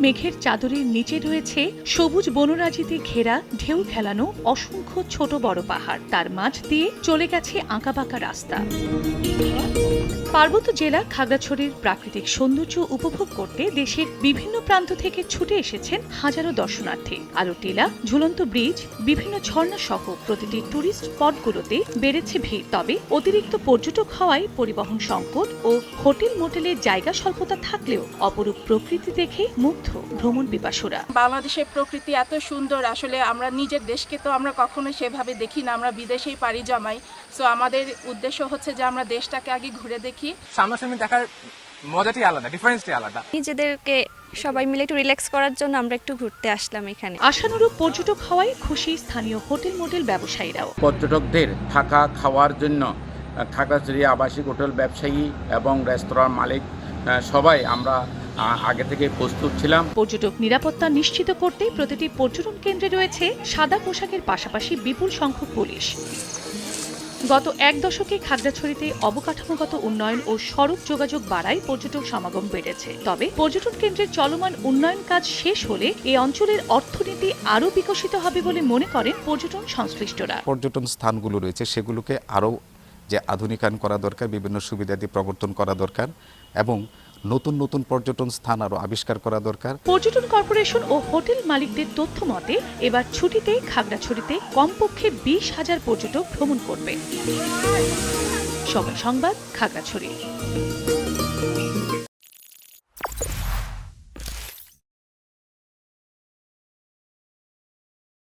মেঘের চাদরের নিচে রয়েছে সবুজ বনরাজিতে ঘেরা ঢেউ খেলানো অসংখ্য ছোট বড় পাহাড়, তার মাঝ দিয়ে চলে গেছে আঁকাবাঁকা রাস্তা। পার্বত্য জেলা খাগড়াছড়ির প্রাকৃতিক সৌন্দর্য উপভোগ করতে দেশের বিভিন্ন প্রান্ত থেকে ছুটে এসেছেন হাজারো দর্শনার্থী। আলো টিলা, ঝুলন্ত ব্রিজ, বিভিন্ন ঝর্ণা সহ প্রতিটি টুরিস্ট স্পটগুলোতে বেড়েছে ভিড়। তবে অতিরিক্ত পর্যটক হওয়ায় পরিবহন সংকট ও হোটেল মোটেলের জায়গা স্বল্পতা থাকলেও অপরূপ প্রকৃতি দেখে মুগ্ধ ভ্রমণ পিপাসুরা। বাংলাদেশের প্রকৃতি এত সুন্দর, আসলে আমরা নিজের দেশকে তো আমরা কখনো সেভাবে দেখি না, আমরা বিদেশেই পাড়ি জমাই। সো আমাদের উদ্দেশ্য হচ্ছে যে আমরা দেশটাকে আগে ঘুরে দেখি। সামনাসামনি দেখার মজাটাই আলাদা, ডিফারেন্সটাই আলাদা। নিজেদেরকে সবাই মিলে একটু রিল্যাক্স করার জন্য আমরা একটু ঘুরতে আসলাম এখানে। আশানুরূপ পর্যটক হওয়ায় খুশি স্থানীয় হোটেল মোটেল ব্যবসায়ীরাও। পর্যটকদের থাকা খাওয়ার জন্য খাগড়াছড়ি আবাসিক হোটেল ব্যবসায়ী এবং রেস্তোরাঁর মালিক সবাই আমরা আগে থেকে প্রস্তুত ছিলাম। পর্যটক নিরাপত্তা নিশ্চিত করতে প্রতিটি পর্যটন কেন্দ্রে রয়েছে সাদা পোশাকের পাশাপাশি বিপুল সংখ্যক পুলিশ। গত এক দশকে খাগড়াছড়িতে অবকাঠামোগত উন্নয়ন ও সড়ক যোগাযোগ বাড়ায় পর্যটক সমাগম বেড়েছে। তবে পর্যটন কেন্দ্রের চলমান উন্নয়ন কাজ শেষ হলে এই অঞ্চলের অর্থনীতি আরও বিকশিত হবে বলে মনে করেন পর্যটন সংশ্লিষ্টরা। পর্যটন স্থানগুলো রয়েছে সেগুলোকে আরও যে আধুনিকায়ন করা দরকার, বিভিন্ন সুবিধাদি প্রবর্তন করা দরকার এবং নতুন নতুন পর্যটন স্থান আরও আবিষ্কার করা দরকার। পর্যটন কর্পোরেশন ও হোটেল মালিকদের তথ্য মতে এবার ছুটিতে খাগড়াছড়িতে কমপক্ষে 20,000 পর্যটক ভ্রমণ করবে। সময় সংবাদ, খাগড়াছড়ি।